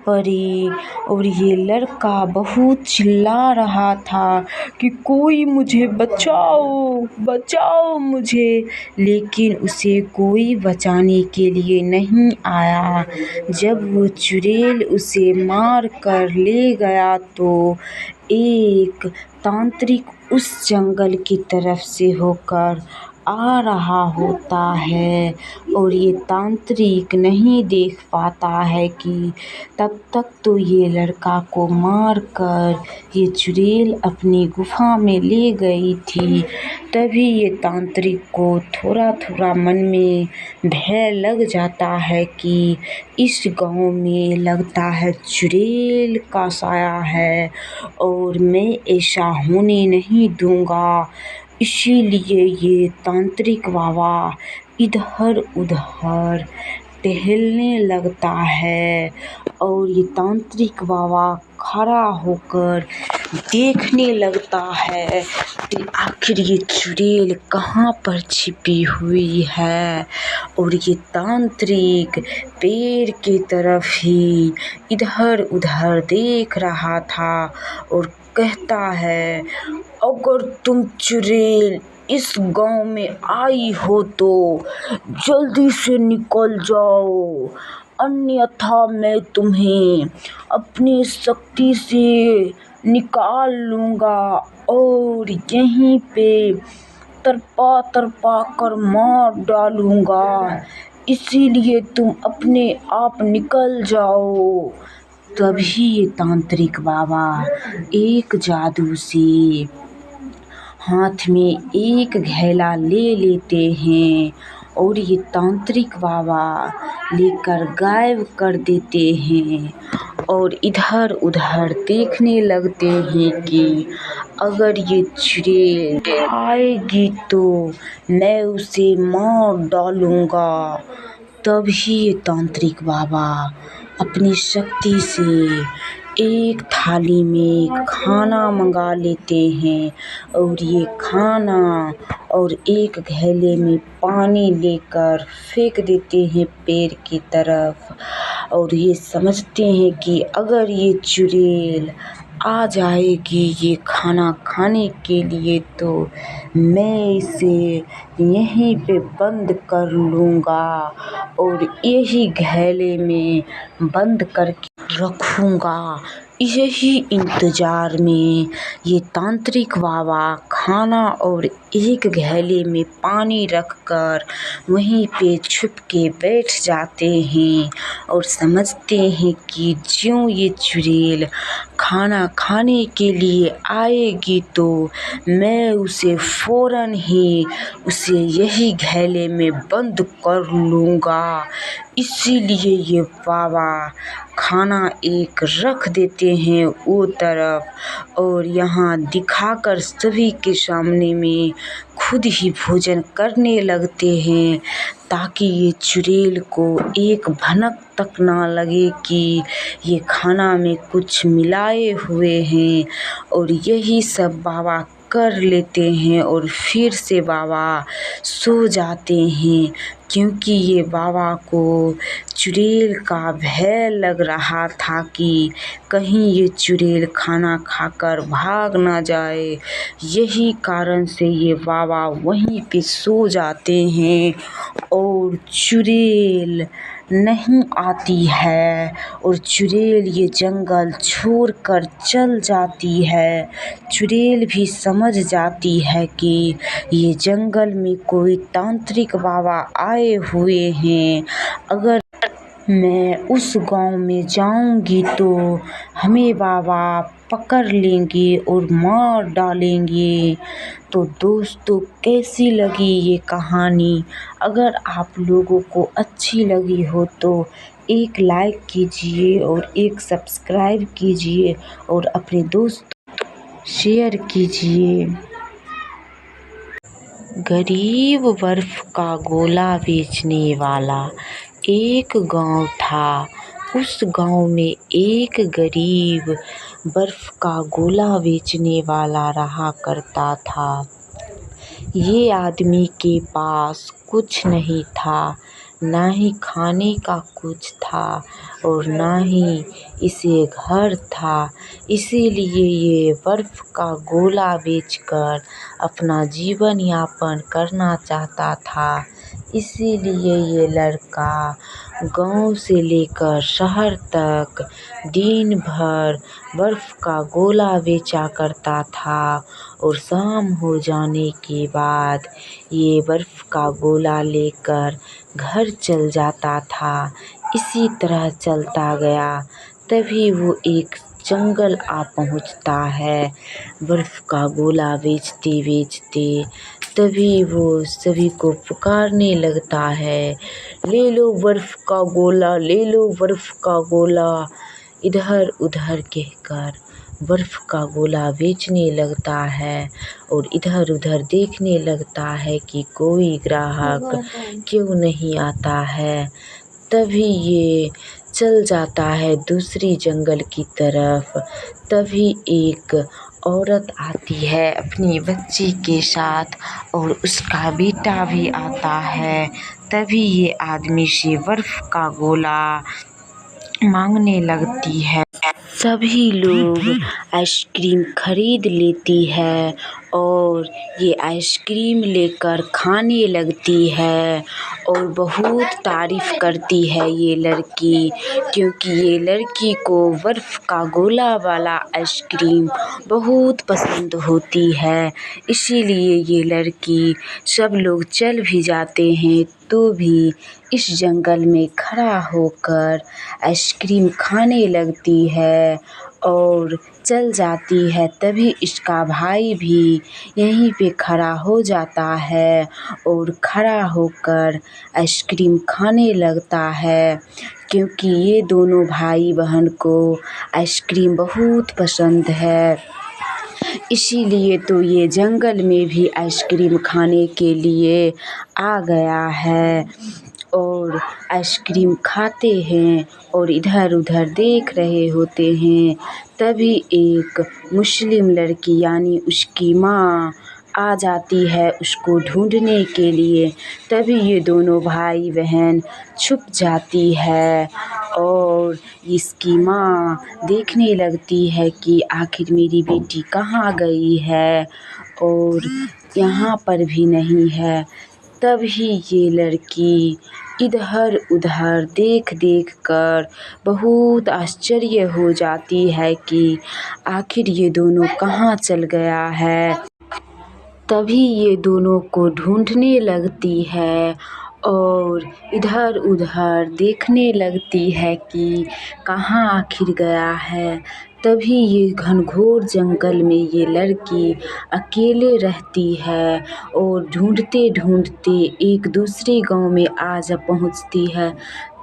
पड़े और ये लड़का बहुत चिल्ला रहा था कि कोई मुझे बचाओ, बचाओ मुझे, लेकिन उसे कोई बचाने के लिए नहीं आया। जब वो चुड़ैल उसे मार कर ले गया तो एक तांत्रिक उस जंगल की तरफ से होकर आ रहा होता है और ये तांत्रिक नहीं देख पाता है कि तब तक तो ये लड़का को मार कर ये चुड़ैल अपनी गुफा में ले गई थी। तभी ये तांत्रिक को थोड़ा थोड़ा मन में भय लग जाता है कि इस गांव में लगता है चुड़ैल का साया है और मैं ऐसा होने नहीं दूंगा। इसीलिए ये तांत्रिक बाबा इधर उधर टहलने लगता है और ये तांत्रिक बाबा खड़ा होकर देखने लगता है कि आखिर ये चुड़ैल कहाँ पर छिपी हुई है। और ये तांत्रिक पेड़ की तरफ ही इधर उधर देख रहा था और कहता है, अगर तुम चुड़ैल इस गांव में आई हो तो जल्दी से निकल जाओ, अन्यथा मैं तुम्हें अपनी शक्ति से निकाल लूँगा और यहीं पे तरपा तरपा कर मार डालूँगा। इसीलिए तुम अपने आप निकल जाओ। तभी ये तांत्रिक बाबा एक जादू से हाथ में एक घैला ले लेते हैं और ये तांत्रिक बाबा लेकर गायब कर देते हैं और इधर उधर देखने लगते हैं कि अगर ये चुड़ैल आएगी तो मैं उसे मार डालूँगा। तभी ये तांत्रिक बाबा अपनी शक्ति से एक थाली में खाना मंगा लेते हैं और ये खाना और एक घैले में पानी लेकर फेंक देते हैं पेड़ की तरफ और ये समझते हैं कि अगर ये चुड़ैल आ जाएगी ये खाना खाने के लिए तो मैं इसे यहीं पे बंद कर लूँगा और यही घैले में बंद करके रखूँगा। यही इंतज़ार में ये तांत्रिक बाबा खाना और एक घैले में पानी रखकर वहीं पे छुप के बैठ जाते हैं और समझते हैं कि ज्यों ये चुड़ैल खाना खाने के लिए आएगी तो मैं उसे फ़ौरन ही उसे यही घैले में बंद कर लूँगा। इसीलिए ये बाबा खाना एक रख देते हैं वो तरफ और यहाँ दिखाकर सभी के सामने में खुद ही भोजन करने लगते हैं ताकि ये चुड़ैल को एक भनक तक ना लगे कि ये खाना में कुछ मिलाए हुए हैं। और यही सब बाबा कर लेते हैं और फिर से बाबा सो जाते हैं क्योंकि ये बाबा को चुड़ैल का भय लग रहा था कि कहीं ये चुड़ैल खाना खाकर भाग ना जाए। यही कारण से ये बाबा वहीं पे सो जाते हैं और चुड़ैल नहीं आती है और चुड़ैल ये जंगल छोड़कर चल जाती है। चुड़ैल भी समझ जाती है कि ये जंगल में कोई तांत्रिक बाबा आए हुए हैं। अगर मैं उस गांव में जाऊंगी तो हमें बाबा पकड़ लेंगे और मार डालेंगे। तो दोस्तों कैसी लगी ये कहानी? अगर आप लोगों को अच्छी लगी हो तो एक लाइक कीजिए और एक सब्सक्राइब कीजिए और अपने दोस्तों शेयर कीजिए। गरीब बर्फ का गोला बेचने वाला एक गांव था। उस गांव में एक गरीब बर्फ का गोला बेचने वाला रहा करता था। ये आदमी के पास कुछ नहीं था, ना ही खाने का कुछ था और ना ही इसे घर था। इसीलिए ये बर्फ़ का गोला बेचकर अपना जीवन यापन करना चाहता था। इसीलिए ये लड़का गाँव से लेकर शहर तक दिन भर बर्फ़ का गोला बेचा करता था और शाम हो जाने के बाद ये बर्फ़ का गोला लेकर घर चल जाता था। इसी तरह चलता गया। तभी वो एक जंगल आ पहुँचता है बर्फ़ का गोला बेचते-बेचते। तभी वो सभी को पुकारने लगता है, ले लो बर्फ़ का गोला, ले लो बर्फ़ का गोला। इधर-उधर कहकर बर्फ़ का गोला बेचने लगता है और इधर-उधर देखने लगता है कि कोई ग्राहक क्यों नहीं आता है। तभी ये चल जाता है दूसरी जंगल की तरफ। तभी एक औरत आती है अपनी बच्ची के साथ और उसका बेटा भी आता है। तभी ये आदमी से बर्फ़ का गोला मांगने लगती है। सभी लोग आइसक्रीम खरीद लेती है और ये आइसक्रीम लेकर खाने लगती है और बहुत तारीफ़ करती है ये लड़की, क्योंकि ये लड़की को बर्फ़ का गोला वाला आइसक्रीम बहुत पसंद होती है। इसीलिए ये लड़की, सब लोग चल भी जाते हैं तो भी इस जंगल में खड़ा होकर आइसक्रीम खाने लगती है और चल जाती है। तभी इसका भाई भी यहीं पे खड़ा हो जाता है और खड़ा होकर आइसक्रीम खाने लगता है, क्योंकि ये दोनों भाई बहन को आइसक्रीम बहुत पसंद है। इसीलिए तो ये जंगल में भी आइसक्रीम खाने के लिए आ गया है और आइसक्रीम खाते हैं और इधर-उधर देख रहे होते हैं। तभी एक मुस्लिम लड़की यानी उसकी माँ आ जाती है उसको ढूँढने के लिए। तभी ये दोनों भाई बहन छुप जाती है और इसकी माँ देखने लगती है कि आखिर मेरी बेटी कहाँ गई है और यहाँ पर भी नहीं है। तभी ये लड़की इधर-उधर देख-देख कर बहुत आश्चर्य हो जाती है कि आखिर ये दोनों कहाँ चल गया है। तभी ये दोनों को ढूँढने लगती है और इधर-उधर देखने लगती है कि कहाँ आखिर गया है। तभी ये घनघोर जंगल में ये लड़की अकेले रहती है और ढूँढते-ढूँढते एक दूसरे गाँव में आ जा पहुँचती है।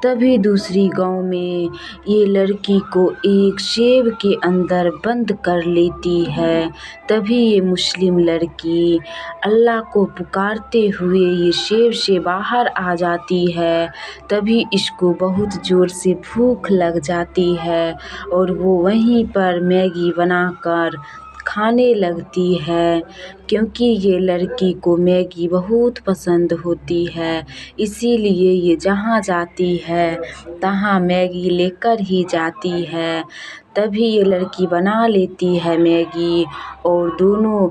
तभी दूसरी गाँव में ये लड़की को एक सेव के अंदर बंद कर लेती है। तभी ये मुस्लिम लड़की अल्लाह को पुकारते हुए ये सेव से बाहर आ जाती है। तभी इसको बहुत ज़ोर से भूख लग जाती है और वो वहीं पर मैगी बनाकर खाने लगती है, क्योंकि ये लड़की को मैगी बहुत पसंद होती है। इसीलिए ये जहाँ जाती है तहाँ मैगी लेकर ही जाती है। तभी ये लड़की बना लेती है मैगी और दोनों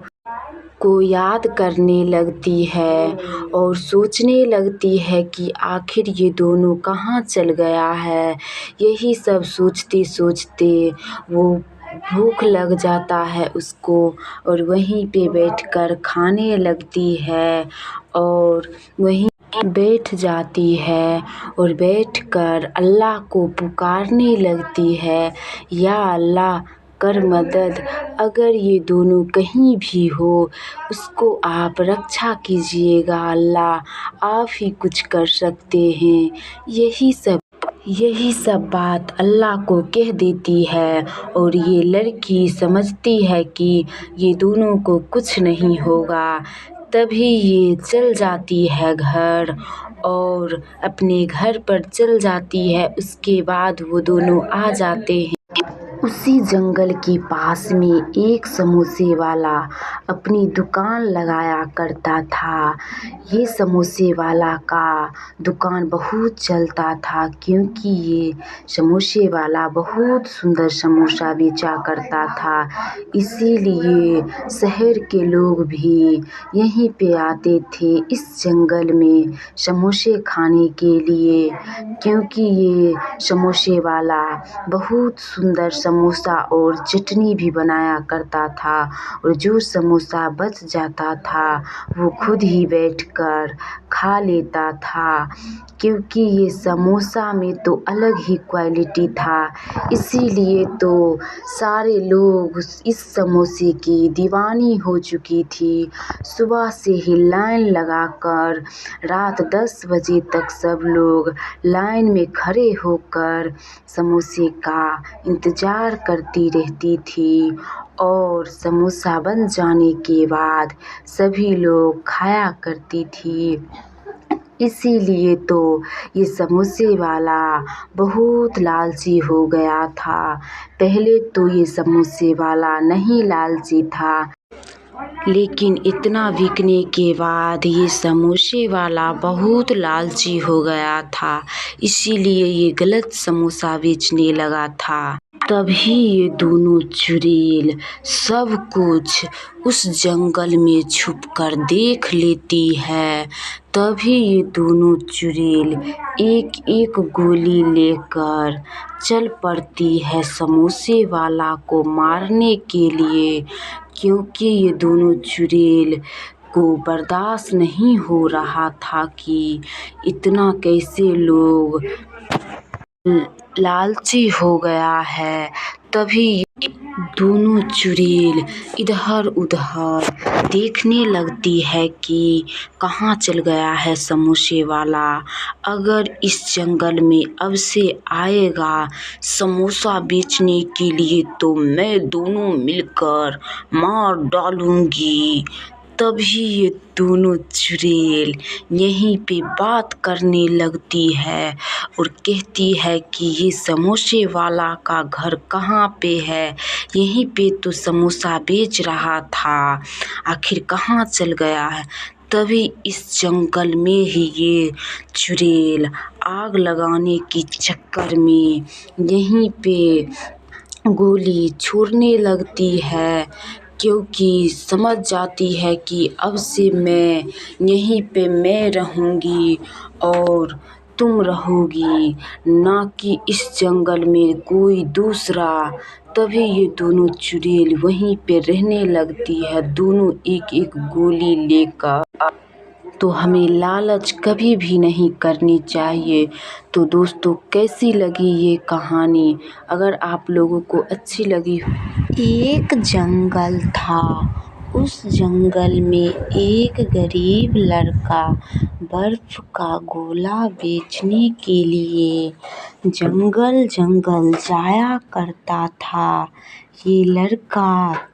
को याद करने लगती है और सोचने लगती है कि आखिर ये दोनों कहाँ चल गया है। यही सब सोचते-सोचते वो भूख लग जाता है उसको और वहीं पे बैठकर खाने लगती है और वहीं बैठ जाती है और बैठकर अल्लाह को पुकारने लगती है, या अल्लाह कर मदद, अगर ये दोनों कहीं भी हो उसको आप रक्षा कीजिएगा अल्लाह, आप ही कुछ कर सकते हैं। यही सब बात अल्लाह को कह देती है और ये लड़की समझती है कि ये दोनों को कुछ नहीं होगा। तभी ये चल जाती है घर और अपने घर पर चल जाती है। उसके बाद वो दोनों आ जाते हैं उसी जंगल के पास में एक समोसे वाला अपनी दुकान लगाया करता था। ये समोसे वाला का दुकान बहुत चलता था, क्योंकि ये समोसे वाला बहुत सुंदर समोसा बेचा करता था। इसीलिए शहर के लोग भी यहीं पे आते थे इस जंगल में समोसे खाने के लिए, क्योंकि ये समोसे वाला बहुत सुंदर समोसा और चटनी भी बनाया करता था। और जो समोसा बच जाता था वो खुद ही बैठकर खा लेता था, क्योंकि ये समोसा में तो अलग ही क्वालिटी था। इसीलिए तो सारे लोग इस समोसे की दीवानी हो चुकी थी। सुबह से ही लाइन लगाकर रात 10 बजे तक सब लोग लाइन में खड़े होकर समोसे का इंतज़ार करती रहती थी, और समोसा बन जाने के बाद सभी लोग खाया करती थी। इसीलिए तो ये समोसे वाला बहुत लालची हो गया था। पहले तो ये समोसे वाला नहीं लालची था, लेकिन इतना बिकने के बाद ये समोसे वाला बहुत लालची हो गया था। इसीलिए ये गलत समोसा बेचने लगा था। तभी ये दोनों चुड़ैल सब कुछ उस जंगल में छुपकर देख लेती है। तभी ये दोनों चुड़ैल एक एक गोली लेकर चल पड़ती है समोसे वाला को मारने के लिए, क्योंकि ये दोनों चुड़ैल को बर्दाश्त नहीं हो रहा था कि इतना कैसे लोग लालची हो गया है। तभी दोनों चुड़ैल इधर उधर देखने लगती है कि कहाँ चल गया है समोसे वाला। अगर इस जंगल में अब से आएगा समोसा बेचने के लिए तो मैं दोनों मिलकर मार डालूंगी। तभी ये दोनों चुड़ैल यहीं पे बात करने लगती है और कहती है कि ये समोसे वाला का घर कहाँ पे है, यहीं पे तो समोसा बेच रहा था, आखिर कहाँ चल गया है। तभी इस जंगल में ही ये चुड़ैल आग लगाने के चक्कर में यहीं पे गोली छोड़ने लगती है, क्योंकि समझ जाती है कि अब से मैं यहीं पे मैं रहूँगी और तुम रहोगी, ना कि इस जंगल में कोई दूसरा। तभी ये दोनों चुड़ैल वहीं पे रहने लगती है, दोनों एक एक गोली लेकर। तो हमें लालच कभी भी नहीं करनी चाहिए। तो दोस्तों, कैसी लगी ये कहानी? अगर आप लोगों को अच्छी लगी। एक जंगल था, उस जंगल में एक गरीब लड़का बर्फ का गोला बेचने के लिए जंगल जंगल जाया करता था। ये लड़का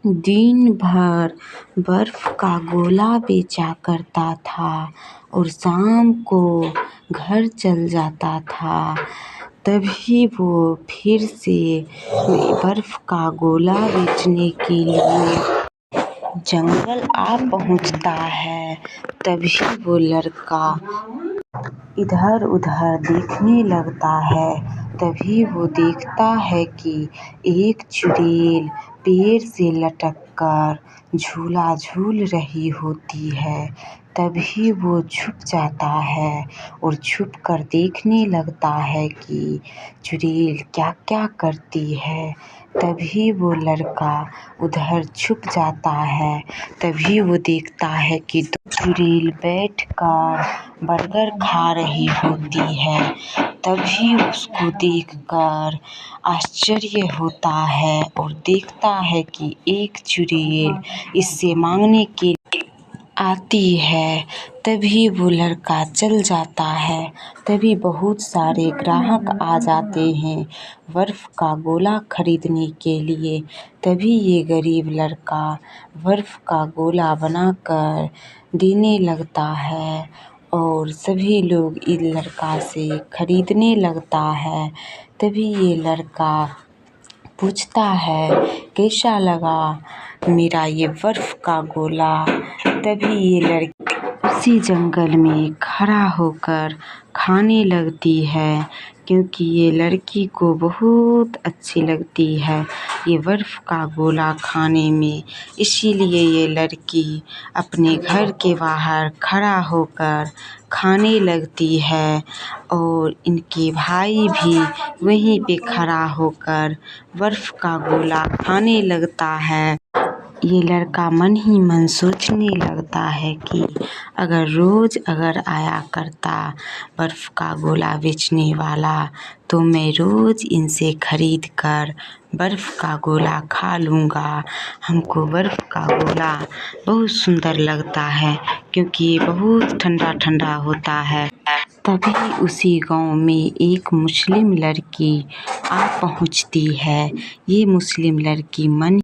दिन भर बर्फ का गोला बेचा करता था और शाम को घर चल जाता था। तभी वो फिर से बर्फ का गोला बेचने के लिए जंगल आ पहुंचता है। तभी वो लड़का इधर उधर देखने लगता है। तभी वो देखता है कि एक चुड़ैल पेड़ से लटक कर झूला झूल रही होती है। तभी वो छुप जाता है और छुप कर देखने लगता है कि चुड़ैल क्या क्या करती है। तभी वो लड़का उधर छुप जाता है। तभी वो देखता है कि चुड़ैल बैठकर बर्गर खा रही होती है। तभी उसको देखकर आश्चर्य होता है और देखता है कि एक चुड़ैल इससे मांगने के लिए आती है। तभी वो लड़का चल जाता है। तभी बहुत सारे ग्राहक आ जाते हैं बर्फ का गोला खरीदने के लिए। तभी ये गरीब लड़का बर्फ का गोला बनाकर देने लगता है और सभी लोग इस लड़का से खरीदने लगता है। तभी ये लड़का पूछता है कैसा लगा मेरा ये बर्फ का गोला। तभी ये लड़की उसी जंगल में खड़ा होकर खाने लगती है, क्योंकि ये लड़की को बहुत अच्छी लगती है ये बर्फ़ का गोला खाने में। इसीलिए ये लड़की अपने घर के बाहर खड़ा होकर खाने लगती है और इनके भाई भी वहीं पे खड़ा होकर बर्फ़ का गोला खाने लगता है। ये लड़का मन ही मन सोचने लगता है कि अगर आया करता बर्फ़ का गोला बेचने वाला, तो मैं रोज़ इनसे खरीद कर बर्फ़ का गोला खा लूँगा। हमको बर्फ़ का गोला बहुत सुंदर लगता है, क्योंकि ये बहुत ठंडा ठंडा होता है। तभी उसी गांव में एक मुस्लिम लड़की आ पहुंचती है। ये मुस्लिम लड़की मन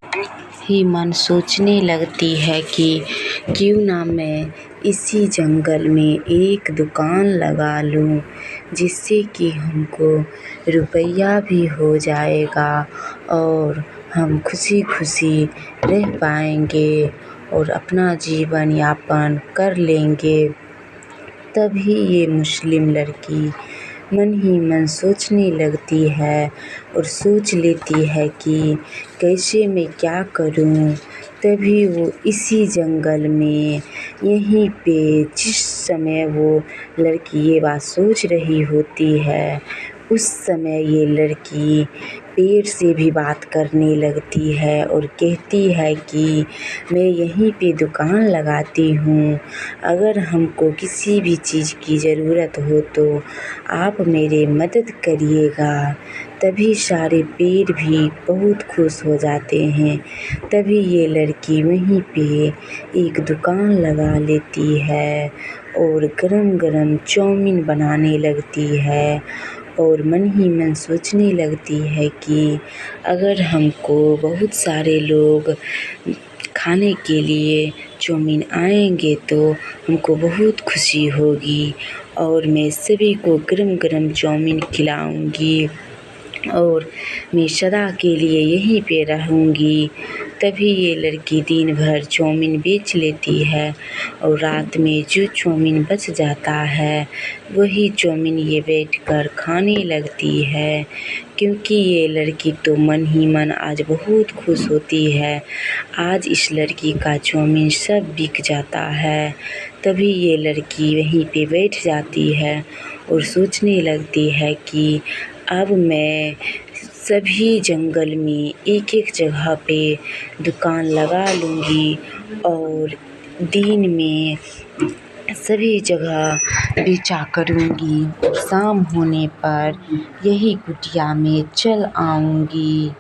ही मन सोचने लगती है कि क्यों ना मैं इसी जंगल में एक दुकान लगा लूं, जिससे कि हमको रुपया भी हो जाएगा और हम खुशी खुशी रह पाएंगे और अपना जीवन यापन कर लेंगे। तभी ये मुस्लिम लड़की मन ही मन सोचने लगती है और सोच लेती है कि कैसे मैं क्या करूं। तभी वो इसी जंगल में यहीं पे जिस समय वो लड़की ये बात सोच रही होती है, उस समय ये लड़की पेड़ से भी बात करने लगती है और कहती है कि मैं यहीं पे दुकान लगाती हूँ, अगर हमको किसी भी चीज़ की ज़रूरत हो तो आप मेरे मदद करिएगा। तभी सारे पेड़ भी बहुत खुश हो जाते हैं। तभी ये लड़की वहीं पे एक दुकान लगा लेती है और गरम गरम चाउमीन बनाने लगती है और मन ही मन सोचने लगती है कि अगर हमको बहुत सारे लोग खाने के लिए चाउमीन आएंगे तो हमको बहुत खुशी होगी और मैं सभी को गरम गरम चाउमीन खिलाऊंगी और मैं सदा के लिए यहीं पे रहूंगी। तभी ये लड़की दिन भर चाउमीन बेच लेती है और रात में जो चाउमीन बच जाता है वही चाउमीन ये बैठकर खाने लगती है, क्योंकि ये लड़की तो मन ही मन आज बहुत खुश होती है। आज इस लड़की का चाउमीन सब बिक जाता है। तभी ये लड़की वहीं पे बैठ जाती है और सोचने लगती है कि अब मैं सभी जंगल में एक एक जगह पे दुकान लगा लूँगी और दिन में सभी जगह बेचा करूँगी और शाम होने पर यही कुटिया में चल आऊँगी।